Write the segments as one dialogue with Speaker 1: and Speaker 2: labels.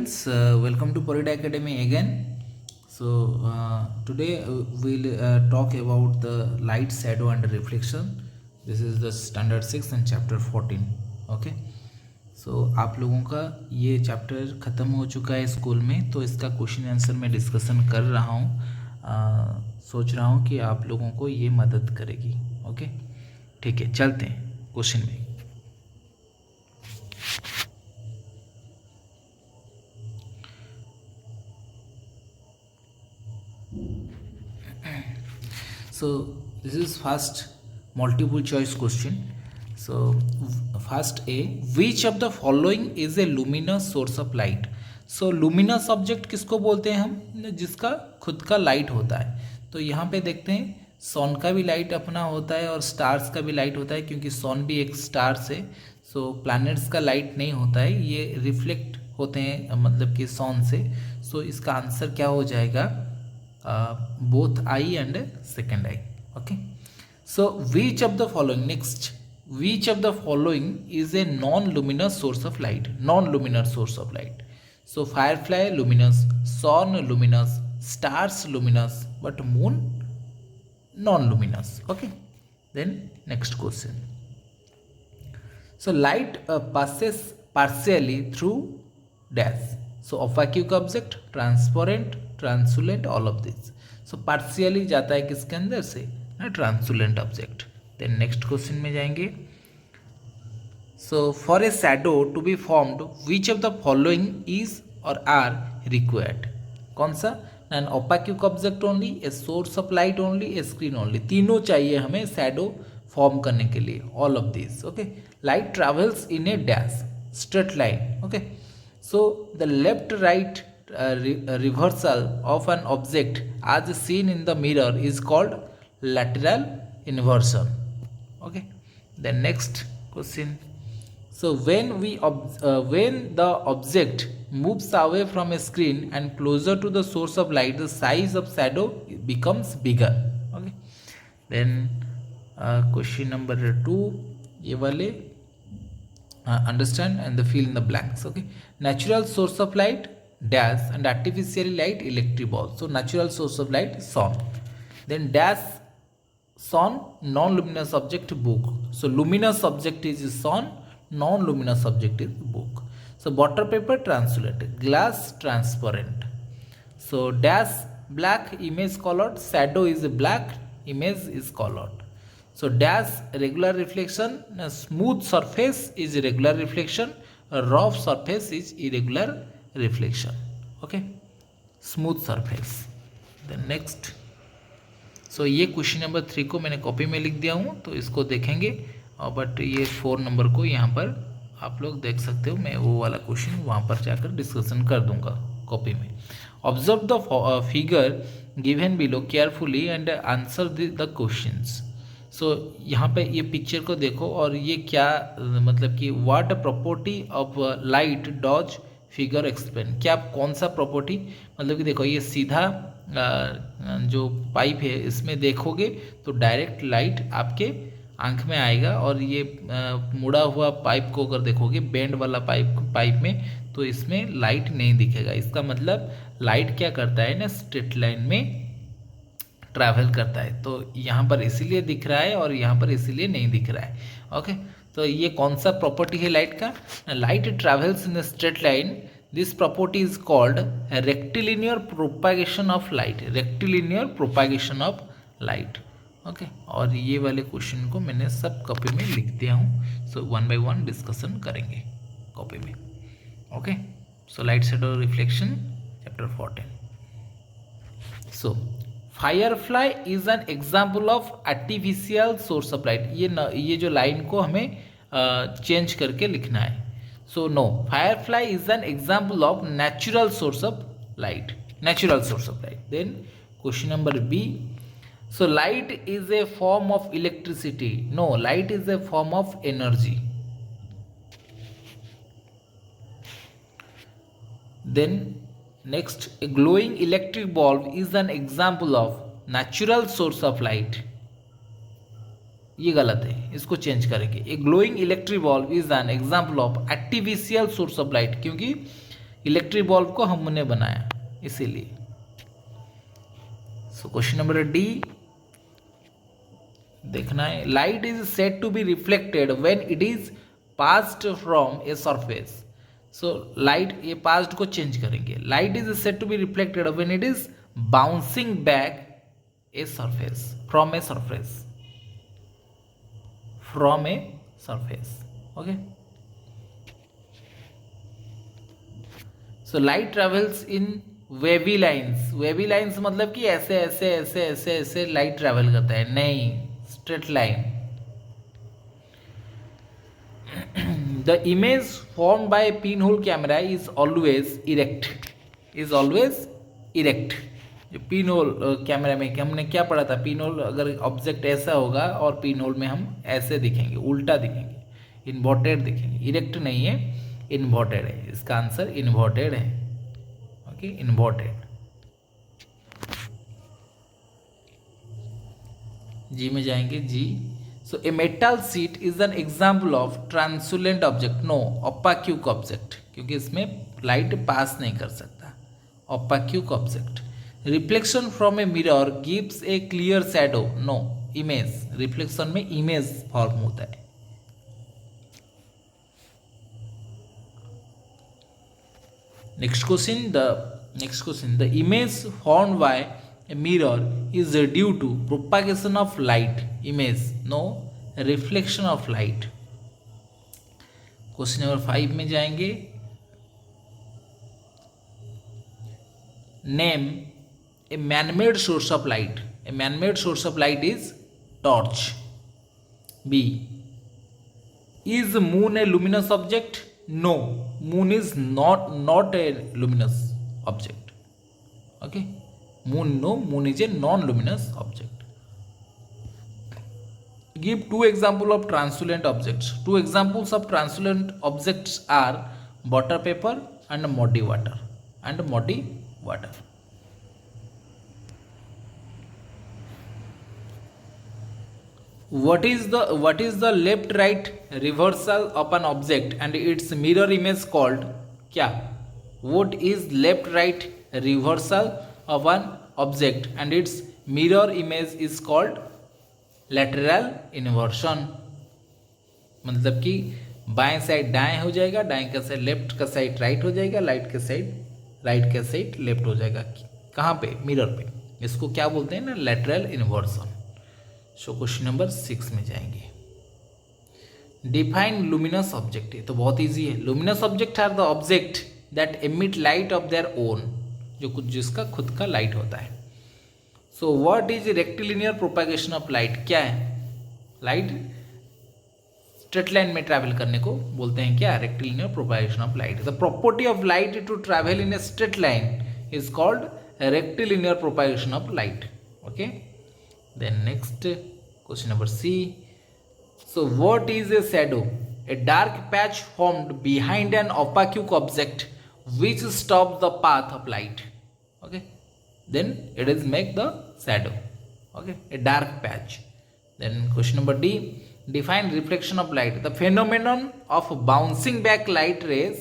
Speaker 1: Welcome to Polita Academy again. Today we'll talk about the light, shadow, and reflection. This is the standard 6 and chapter 14. Okay. आप लोगों का ये chapter ख़त्म हो चुका है स्कूल में, तो इसका क्वेश्चन आंसर मैं डिस्कशन कर रहा हूँ। सोच रहा हूँ कि आप लोगों को ये मदद करेगी। ओके, ठीक है, चलते हैं क्वेश्चन में। So this is first multiple choice question. So first A, which of the following is a luminous source of light? So luminous object किसको बोलते हैं हम? जिसका खुद का लाइट होता है। तो यहाँ पे देखते हैं सन का भी लाइट अपना होता है और स्टार्स का भी लाइट होता है, क्योंकि सन भी एक स्टार्स है। सो प्लैनेट्स का लाइट नहीं होता है, ये रिफ्लेक्ट होते हैं मतलब कि सन से। सो इसका आंसर क्या हो जाएगा? Both eye and second eye. Okay, so which of the following, next, which of the following is a non-luminous source of light? Non-luminous source of light. So firefly luminous, sun luminous, stars luminous, but moon non-luminous. Okay, then next question. So light passes partially through dash. So opaque object, transparent, translucent, all of this. So partially जाता है किसके अंदर से? ना, translucent object. Then next question में जाएंगे। So for a shadow to be formed which of the following is or are required? कौन सा? An opaque object only, a source of light only, a screen only. तीनों चाहिए हमें shadow form करने के लिए, all of this. Okay, light travels in a dash straight line. Okay, so the left right reversal of an object as seen in the mirror is called lateral inversion. Okay, then next question. So when the object moves away from a screen and closer to the source of light, the size of shadow becomes bigger. Okay, then question number 2, ये वाले understand and the fill in the blanks. Okay, natural source of light dash and artificial light electric ball. So natural source of light sun. Then dash sun, non-luminous object book. So luminous object is sun, non-luminous object is book. So butter paper translucent, glass transparent. So dash black, image colored, shadow is black, image is colored. So dash regular reflection, smooth surface is regular reflection, rough surface is irregular reflection. Okay, smooth surface. Then next, so ये question number 3 को मैंने copy में लिख दिया हूँ, तो इसको देखेंगे। बट ये 4 नंबर को यहाँ पर आप लोग देख सकते हो, मैं वो वाला क्वेश्चन वहाँ पर जाकर डिस्कशन कर दूंगा कॉपी में। Observe the figure given below carefully and answer the questions. So यहाँ पे ये पिक्चर को देखो और ये क्या मतलब कि what property of light does figure explain. क्या कौन सा प्रॉपर्टी, मतलब कि देखो ये सीधा जो पाइप है इसमें देखोगे तो डायरेक्ट लाइट आपके आंख में आएगा, और ये मुड़ा हुआ पाइप को अगर देखोगे बेंड वाला पाइप में, तो इसमें लाइट नहीं दिखेगा। इसका मतलब लाइट क्या करता है ना, स्ट्रेट लाइन में ट्रैवल करता है। तो यहाँ पर इसीलिए दिख रहा है और यहाँ पर इसीलिए नहीं दिख रहा है। ओके, तो ये कौन सा प्रॉपर्टी है लाइट का? Light travels in straight line, this property is called rectilinear propagation of light. Rectilinear propagation of light. Okay, और ये वाले क्वेश्चन को मैंने सब कॉपी में लिख दिया हूँ। सो 1 by 1 डिस्कशन करेंगे कॉपी में। Okay, so light shadow reflection chapter 14। So firefly is an example of artificial source of light. ये जो लाइन को हमें चेंज करके लिखना है। So no, firefly is an example of natural source of light. Natural source of light. Then question number B, so light is a form of electricity. No, light is a form of energy. Then next, a glowing electric bulb is an example of natural source of light. ये गलत है, इसको change करेंगे। A glowing electric bulb is an example of artificial source of light, क्योंकि electric bulb को हमने बनाया इसीलिए। सो क्वेश्चन नंबर डी देखना है, light is said to be reflected when it is passed from a surface. So light, ये past को change करेंगे, light is said to be reflected when it is bouncing back a surface from a surface, from a surface. Okay, so light travels in wavy lines. Wavy lines मतलब कि ऐसे ऐसे ऐसे ऐसे ऐसे लाइट ट्रेवल करता है, नहीं straight line. The image formed by a pinhole camera is always erect, is always erect। जो पिन होल कैमरा में हमने क्या पढ़ा था, पिन होल अगर ऑब्जेक्ट ऐसा होगा और पिन होल में हम ऐसे दिखेंगे, उल्टा दिखेंगे, इन्वर्टेड दिखेंगे, इरेक्ट नहीं है, इन्वर्टेड है। इसका आंसर इन्वर्टेड है। Okay, inverted. जी में जाएंगे, जी। So a metal sheet is an example of translucent object, no opaque object, क्योंकि इसमें लाइट पास नहीं कर सकता। opaque object। Reflection from a mirror gives a clear shadow, no image। Reflection में इमेज फॉर्म होता है। Next question, the image formed by a mirror is due to propagation of light, image, no reflection of light। Question number 5 में जाएंगे, name a man-made source of light. A man-made source of light is torch. B, is moon a luminous object? No, moon is not a luminous object. Okay, moon, no, moon is a non-luminous object। Give two examples of translucent objects। Two examples of translucent objects are butter paper and muddy water, What is the left right reversal of an object and its mirror image called? क्या? What is left right reversal of an object and its mirror image is called lateral inversion। मतलब कि बाएं side दाएं हो जाएगा, दाएं का side left का साइड राइट हो जाएगा, राइट का साइड लेफ्ट हो जाएगा। कहाँ पे? मिरर पे। इसको क्या बोलते हैं ना, lateral inversion। So question number 6 में जाएंगे, डिफाइन लुमिनस ऑब्जेक्ट। ये तो बहुत ईजी है। Luminous object are the object that emit light of their own, जो कुछ जिसका खुद का लाइट होता है। So what is rectilinear propagation of light? क्या है? लाइट स्ट्रेट लाइन में ट्रैवल करने को बोलते हैं क्या? Rectilinear propagation of light. The property of light to travel in a straight line is called rectilinear propagation of light. Okay, then next question number C. So what is a shadow? A dark patch formed behind an opaque object which stops the path of light। Okay, then it is make the shadow। Okay, a dark patch। Then question number D, define reflection of light। The phenomenon of bouncing back light rays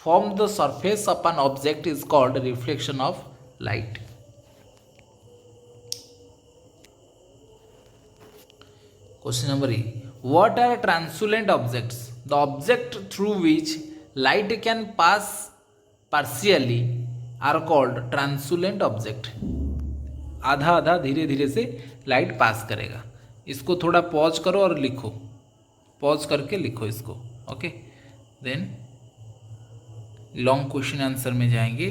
Speaker 1: from the surface of an object is called reflection of light। Question number E, what are translucent objects? The object through which light can pass partially are called translucent object। आधा आधा धीरे धीरे से light pass करेगा। इसको थोड़ा pause करो और लिखो, पॉज करके लिखो इसको। Okay, then long question answer में जाएंगे।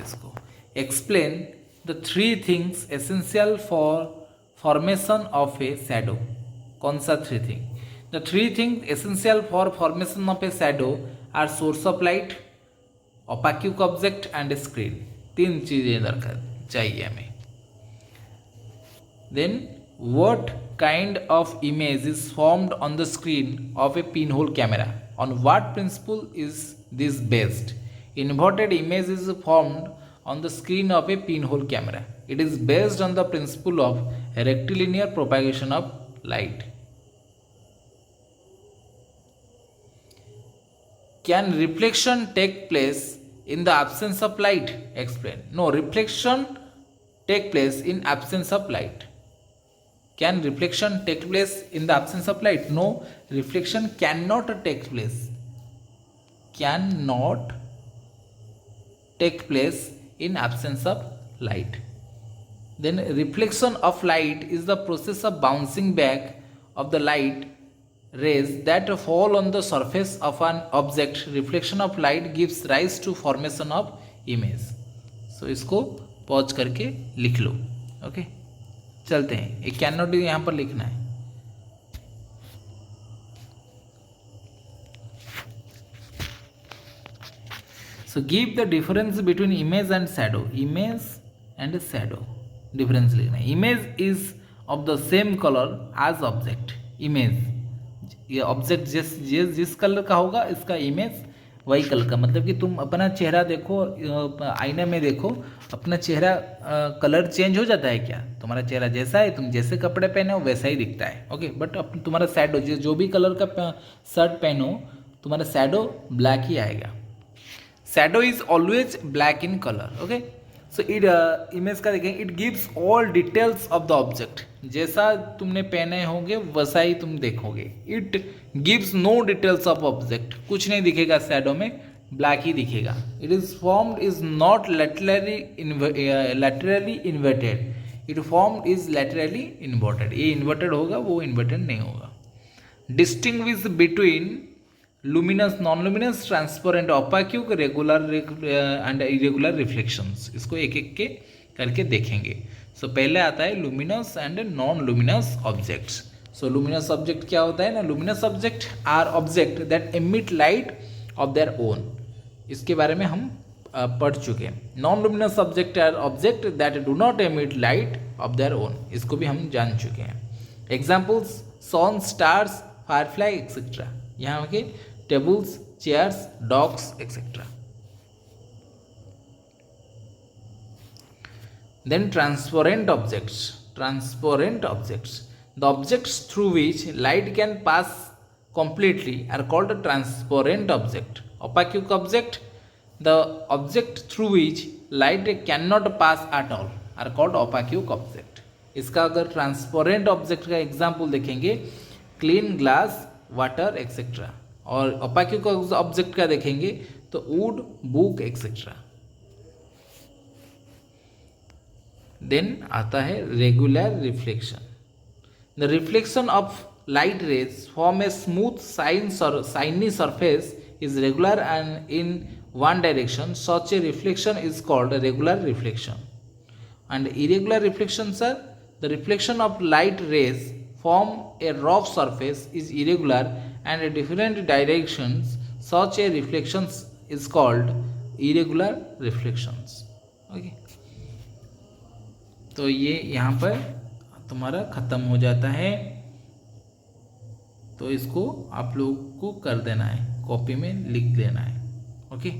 Speaker 1: इसको explain the 3 things essential for formation of a shadow. कौन सा 3 thing? The 3 things essential for formation of a shadow are source of light, opaque object and screen. 3 चीजें दरकार चाहिए हमें। Then what kind of image is formed on the screen of a pin hole camera? On what principle is this based? Inverted image is formed on the screen of a pin hole camera. It is based on the principle of rectilinear propagation of light. Can reflection take place in the absence of light? Explain. No, reflection take place in absence of light. Can reflection take place in the absence of light? No, reflection cannot take place. Cannot take place in absence of light. Then reflection of light is the process of bouncing back of the light rays that fall on the surface of an object. Reflection of light gives rise to formation of image. So इसको pause करके लिख लो. Okay, चलते हैं. एक can not यहाँ पर लिखना है. So give the difference between image and shadow. Image and shadow difference लिखना है. Image is of the same color as object. Image, ये ऑब्जेक्ट जिस कलर का होगा इसका इमेज वही कलर का. मतलब कि तुम अपना चेहरा देखो, आईने में देखो, अपना चेहरा कलर चेंज हो जाता है क्या? तुम्हारा चेहरा जैसा है, तुम जैसे कपड़े पहने हो वैसा ही दिखता है. ओके, बट तुम्हारा शैडो जो भी कलर का शर्ट पहनो, तुम्हारा शैडो ब्लैक ही आएगा. Shadow is always black in colour. Okay, so it image का देखें, it gives all details of the object. जैसा तुमने पहने होंगे वैसा ही तुम देखोगे. It gives no details of object. कुछ नहीं दिखेगा शैडो में, ब्लैक ही दिखेगा. It is formed is not laterally inverted. It formed is laterally inverted. ये इन्वर्टेड होगा, वो इन्वर्टेड नहीं होगा. Distinguish between luminous, non luminous, transparent, ओपाक्यू, regular and irregular reflections. इसको एक एक के करके देखेंगे. सो पहले आता है luminous and non luminous objects. So luminous object क्या होता है ना? Luminous object are object that emit light of their own. इसके बारे में हम पढ़ चुके हैं. Non luminous object are object that do not emit light of their own. इसको भी हम जान चुके हैं. Examples sun, stars, firefly etcetera. यहाँ के tables, chairs, dogs etcetera. Then transparent objects. Transparent objects. The objects through which light can pass completely are called a transparent object. Opaque object, the object through which light cannot pass at all, are called opaque object. इसका अगर transparent object का example देखेंगे, clean glass, water etcetera. और ओपाक्यू object का देखेंगे तो would, book etcetera. Then आता है regular reflection. The reflection of light rays from a smooth shiny surface is regular and in one direction. Such a reflection is called regular reflection. And irregular reflection sir, the reflection of light rays from a rough surface is irregular and in different directions. Such a reflections is called irregular reflections. Okay, तो ये यहाँ पर तुम्हारा ख़त्म हो जाता है. तो इसको आप लोग को कर देना है, कॉपी में लिख देना है. ओके.